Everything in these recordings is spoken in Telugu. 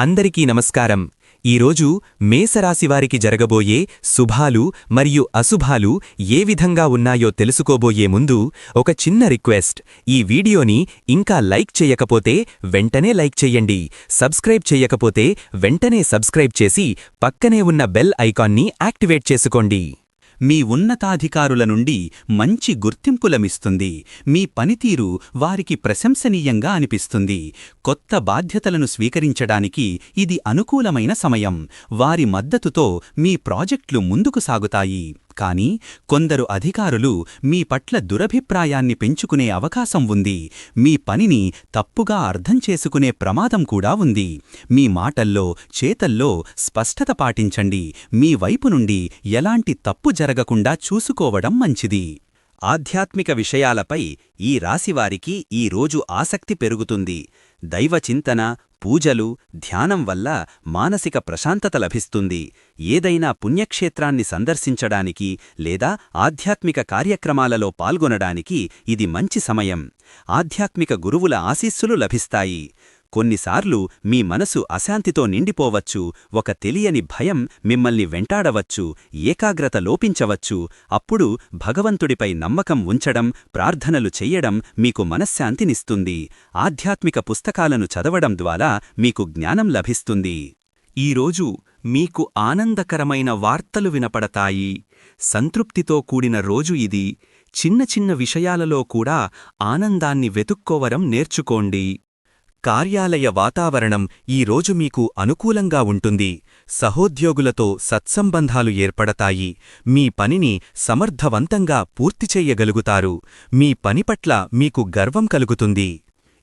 అందరికీ నమస్కారం. ఈరోజు మేషరాశివారికి జరగబోయే శుభాలు మరియు అశుభాలు ఏ విధంగా ఉన్నాయో తెలుసుకోబోయే ముందు ఒక చిన్న రిక్వెస్ట్. ఈ వీడియోని ఇంకా లైక్ చేయకపోతే వెంటనే లైక్ చెయ్యండి. సబ్స్క్రైబ్ చేయకపోతే వెంటనే సబ్స్క్రైబ్ చేసి పక్కనే ఉన్న బెల్ ఐకాన్ని యాక్టివేట్ చేసుకోండి. మీ ఉన్నతాధికారుల నుండి మంచి గుర్తింపు లభిస్తుంది. మీ పనితీరు వారికి ప్రశంసనీయంగా అనిపిస్తుంది. కొత్త బాధ్యతలను స్వీకరించడానికి ఇది అనుకూలమైన సమయం. వారి మద్దతుతో మీ ప్రాజెక్టులు ముందుకు సాగుతాయి. కానీ కొందరు అధికారులు మీ పట్ల దురభిప్రాయాన్ని పెంచుకునే అవకాశం ఉంది. మీ పనిని తప్పుగా అర్థం చేసుకునే ప్రమాదం కూడా ఉంది. మీ మాటల్లో, చేతల్లో స్పష్టత పాటించండి. మీ వైపు నుండి ఎలాంటి తప్పు జరగకుండా చూసుకోవడం మంచిది. ఆధ్యాత్మిక విషయాలపై ఈ రాశివారికి ఈ రోజు ఆసక్తి పెరుగుతుంది. దైవచింతన, పూజలు, ధ్యానం వల్ల మానసిక ప్రశాంతత లభిస్తుంది. ఏదైనా పుణ్యక్షేత్రాన్ని సందర్శించడానికి లేదా ఆధ్యాత్మిక కార్యక్రమాలలో పాల్గొనడానికి ఇది మంచి సమయం. ఆధ్యాత్మిక గురువుల ఆశీస్సులు లభిస్తాయి. కొన్నిసార్లు మీ మనసు అశాంతితో నిండిపోవచ్చు. ఒక తెలియని భయం మిమ్మల్ని వెంటాడవచ్చు. ఏకాగ్రత లోపించవచ్చు. అప్పుడు భగవంతుడిపై నమ్మకం ఉంచడం, ప్రార్థనలు చెయ్యడం మీకు మనశ్శాంతినిస్తుంది. ఆధ్యాత్మిక పుస్తకాలను చదవడం ద్వారా మీకు జ్ఞానం లభిస్తుంది. ఈరోజు మీకు ఆనందకరమైన వార్తలు వినపడతాయి. సంతృప్తితో కూడిన రోజు ఇది. చిన్న చిన్న విషయాలలో కూడా ఆనందాన్ని వెతుక్కోవడం నేర్చుకోండి. కార్యాలయ వాతావరణం ఈరోజు మీకు అనుకూలంగా ఉంటుంది. సహోద్యోగులతో సత్సంబంధాలు ఏర్పడతాయి. మీ పనిని సమర్థవంతంగా పూర్తిచెయ్యగలుగుతారు. మీ పనిపట్ల మీకు గర్వం కలుగుతుంది.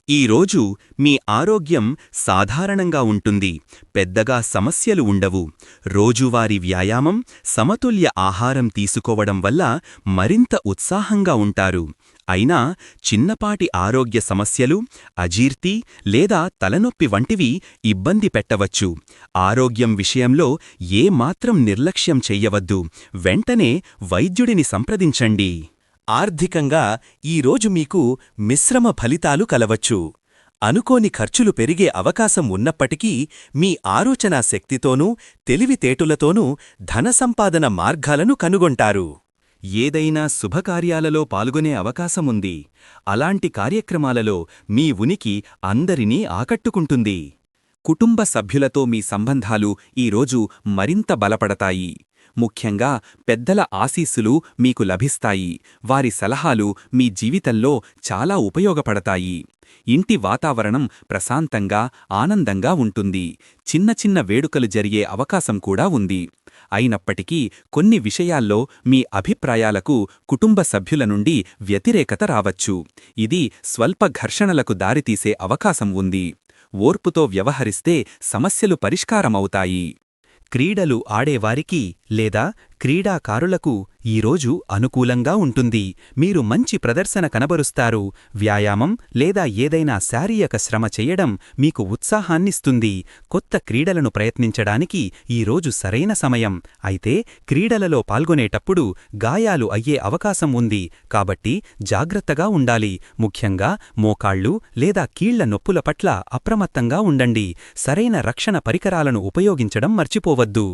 ఈరోజు మీ ఆరోగ్యం సాధారణంగా ఉంటుంది. పెద్దగా సమస్యలు ఉండవు. రోజువారీ వ్యాయామం, సమతుల్య ఆహారం తీసుకోవడం వల్ల మరింత ఉత్సాహంగా ఉంటారు. అయినా చిన్నపాటి ఆరోగ్య సమస్యలు, అజీర్తి లేదా తలనొప్పి వంటివి ఇబ్బంది పెట్టవచ్చు. ఆరోగ్యం విషయంలో ఏమాత్రం నిర్లక్ష్యం చెయ్యవద్దు. వెంటనే వైద్యుడిని సంప్రదించండి. ఆర్థికంగా ఈరోజు మీకు మిశ్రమ ఫలితాలు కలవచ్చు. అనుకోని ఖర్చులు పెరిగే అవకాశం ఉన్నప్పటికీ మీ ఆలోచనా శక్తితోనూ తెలివితేటలతోనూ ధనసంపాదన మార్గాలను కనుగొంటారు. ఏదైనా శుభకార్యాలలో పాల్గొనే అవకాశముంది. అలాంటి కార్యక్రమాలలో మీ ఉనికి అందరినీ ఆకట్టుకుంటుంది. కుటుంబ సభ్యులతో మీ సంబంధాలు ఈరోజు మరింత బలపడతాయి. ముఖ్యంగా పెద్దల ఆశీస్సులు మీకు లభిస్తాయి. వారి సలహాలు మీ జీవితంలో చాలా ఉపయోగపడతాయి. ఇంటి వాతావరణం ప్రశాంతంగా, ఆనందంగా ఉంటుంది. చిన్న చిన్న వేడుకలు జరిగే అవకాశం కూడా ఉంది. అయినప్పటికీ కొన్ని విషయాల్లో మీ అభిప్రాయాలకు కుటుంబ సభ్యుల నుండి వ్యతిరేకత రావచ్చు. ఇది స్వల్ప ఘర్షణలకు దారితీసే అవకాశం ఉంది. ఓర్పుతో వ్యవహరిస్తే సమస్యలు పరిష్కారమవుతాయి. క్రీడలు ఆడేవారికి లేదా క్రీడాకారులకు ఈరోజు అనుకూలంగా ఉంటుంది. మీరు మంచి ప్రదర్శన కనబరుస్తారు. వ్యాయామం లేదా ఏదైనా శారీరక శ్రమ చెయ్యడం మీకు ఉత్సాహాన్నిస్తుంది. కొత్త క్రీడలను ప్రయత్నించడానికి ఈరోజు సరైన సమయం. అయితే క్రీడలలో పాల్గొనేటప్పుడు గాయాలు అయ్యే అవకాశం ఉంది. కాబట్టి జాగ్రత్తగా ఉండాలి. ముఖ్యంగా మోకాళ్ళు లేదా కీళ్ల నొప్పుల పట్ల అప్రమత్తంగా ఉండండి. సరైన రక్షణ పరికరాలను ఉపయోగించడం మర్చిపోవద్దు.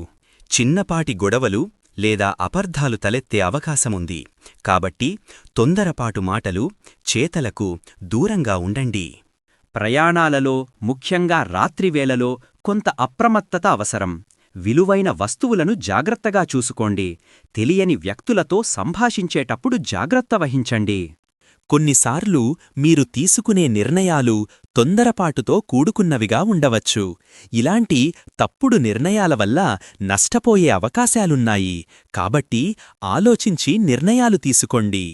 చిన్నపాటి గొడవలు లేదా అపార్థాలు తలెత్తే అవకాశముంది. కాబట్టి తొందరపాటు మాటలు, చేతలకు దూరంగా ఉండండి. ప్రయాణాలలో, ముఖ్యంగా రాత్రివేళలో కొంత అప్రమత్తత అవసరం. విలువైన వస్తువులను జాగ్రత్తగా చూసుకోండి. తెలియని వ్యక్తులతో సంభాషించేటప్పుడు జాగ్రత్త వహించండి. కొన్నిసార్లు మీరు తీసుకునే నిర్ణయాలు తొందరపాటుతో కూడుకున్నవిగా ఉండవచ్చు. ఇలాంటి తప్పుడు నిర్ణయాల వల్ల నష్టపోయే అవకాశాలున్నాయి. కాబట్టి ఆలోచించి నిర్ణయాలు తీసుకోండి.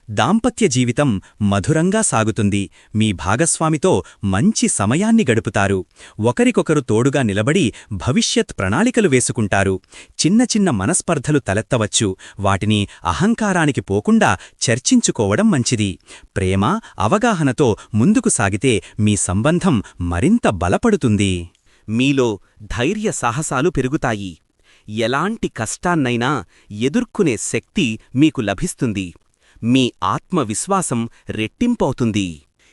దాంపత్య జీవితం మధురంగా సాగుతుంది. మీ భాగస్వామితో మంచి సమయాన్ని గడుపుతారు. ఒకరికొకరు తోడుగా నిలబడి భవిష్యత్ ప్రణాళికలు వేసుకుంటారు. చిన్న చిన్న మనస్పర్ధలు తలెత్తవచ్చు. వాటిని అహంకారానికి పోకుండా చర్చించుకోవడం మంచిది. ప్రేమ, అవగాహనతో ముందుకు సాగితే మీ సంబంధం మరింత బలపడుతుంది. మీలో ధైర్య సాహసాలు పెరుగుతాయి. ఎలాంటి కష్టాన్నైనా ఎదుర్కొనే శక్తి మీకు లభిస్తుంది. మీ ఆత్మవిశ్వాసం రెట్టింపవుతుంది.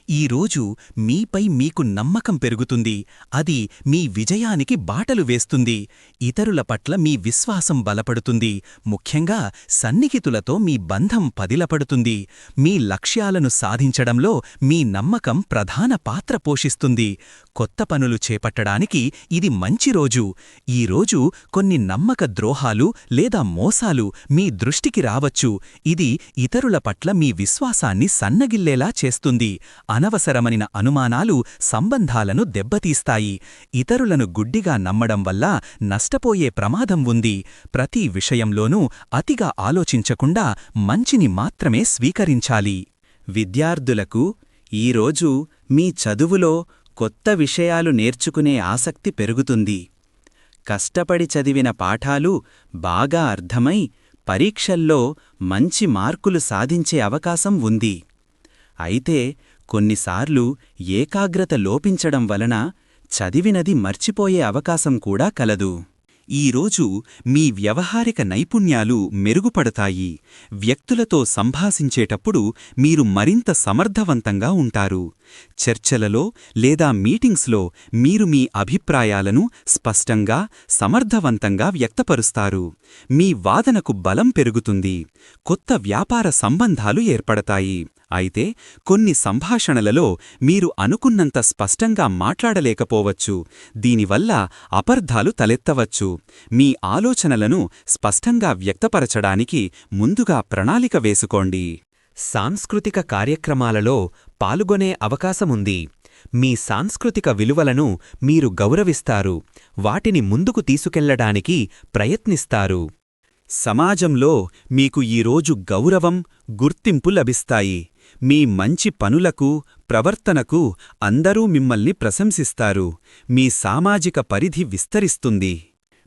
ఈరోజు మీపై మీకు నమ్మకం పెరుగుతుంది. అది మీ విజయానికి బాటలు వేస్తుంది. ఇతరుల పట్ల మీ విశ్వాసం బలపడుతుంది. ముఖ్యంగా సన్నిహితులతో మీ బంధం పదిలపడుతుంది. మీ లక్ష్యాలను సాధించడంలో మీ నమ్మకం ప్రధాన పాత్ర పోషిస్తుంది. కొత్త పనులు చేపట్టడానికి ఇది మంచి రోజు. ఈరోజు కొన్ని నమ్మక ద్రోహాలు లేదా మోసాలు మీ దృష్టికి రావచ్చు. ఇది ఇతరుల పట్ల మీ విశ్వాసాన్ని సన్నగిల్లేలా చేస్తుంది. అనవసరమైన అనుమానాలు సంబంధాలను దెబ్బతీస్తాయి. ఇతరులను గుడ్డిగా నమ్మడం వల్ల నష్టపోయే ప్రమాదం ఉంది. ప్రతి విషయంలోనూ అతిగా ఆలోచించకుండా మంచిని మాత్రమే స్వీకరించాలి. విద్యార్థులకు ఈరోజు మీ చదువులో కొత్త విషయాలు నేర్చుకునే ఆసక్తి పెరుగుతుంది. కష్టపడి చదివిన పాఠాలు బాగా అర్థమై పరీక్షల్లో మంచి మార్కులు సాధించే అవకాశం ఉంది. అయితే కొన్నిసార్లు ఏకాగ్రత లోపించడం వలన చదివినది మర్చిపోయే అవకాశం కూడా కలదు. ఈరోజు మీ వ్యవహారిక నైపుణ్యాలు మెరుగుపడతాయి. వ్యక్తులతో సంభాషించేటప్పుడు మీరు మరింత సమర్థవంతంగా ఉంటారు. చర్చలలో లేదా మీటింగ్స్లో మీరు మీ అభిప్రాయాలను స్పష్టంగా, సమర్థవంతంగా వ్యక్తపరుస్తారు. మీ వాదనకు బలం పెరుగుతుంది. కొత్త వ్యాపార సంబంధాలు ఏర్పడతాయి. అయితే కొన్ని సంభాషణలలో మీరు అనుకున్నంత స్పష్టంగా మాట్లాడలేకపోవచ్చు. దీనివల్ల అపార్థాలు తలెత్తవచ్చు. మీ ఆలోచనలను స్పష్టంగా వ్యక్తపరచడానికి ముందుగా ప్రణాళిక వేసుకోండి. సాంస్కృతిక కార్యక్రమాలలో పాల్గొనే అవకాశముంది. మీ సాంస్కృతిక విలువలను మీరు గౌరవిస్తారు. వాటిని ముందుకు తీసుకెళ్లడానికి ప్రయత్నిస్తారు. సమాజంలో మీకు ఈరోజు గౌరవం, గుర్తింపు లభిస్తాయి. మీ మంచి పనులకు, ప్రవర్తనకు అందరూ మిమ్మల్ని ప్రశంసిస్తారు. మీ సామాజిక పరిధి విస్తరిస్తుంది.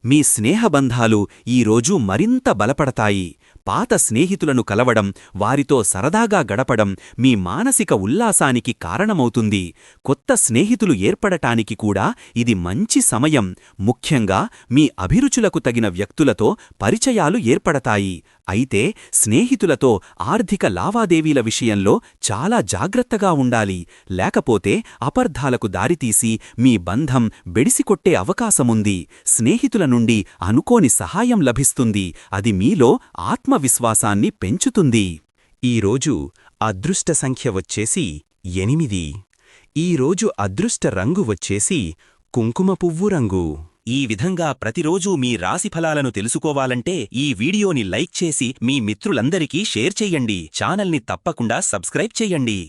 మీ స్నేహబంధాలు ఈరోజు మరింత బలపడతాయి. పాత స్నేహితులను కలవడం, వారితో సరదాగా గడపడం మీ మానసిక ఉల్లాసానికి కారణమవుతుంది. కొత్త స్నేహితులు ఏర్పడటానికి కూడా ఇది మంచి సమయం. ముఖ్యంగా మీ అభిరుచులకు తగిన వ్యక్తులతో పరిచయాలు ఏర్పడతాయి. అయితే స్నేహితులతో ఆర్థిక లావాదేవీల విషయంలో చాలా జాగ్రత్తగా ఉండాలి. లేకపోతే అపార్థాలకు దారితీసి మీ బంధం బెడిసికొట్టే అవకాశముంది. స్నేహితుల నుండి అనుకోని సహాయం లభిస్తుంది. అది మీలో ఆత్మవిశ్వాసాన్ని పెంచుతుంది. ఈరోజు అదృష్ట సంఖ్య వచ్చేసి 8. ఈరోజు అదృష్ట రంగు వచ్చేసి కుంకుమ పువ్వు రంగు. ఈ విధంగా ప్రతిరోజూ మీ రాశిఫలాలను తెలుసుకోవాలంటే ఈ వీడియోని లైక్ చేసి మీ మిత్రులందరికీ షేర్ చెయ్యండి. ఛానల్ని తప్పకుండా సబ్స్క్రైబ్ చెయ్యండి.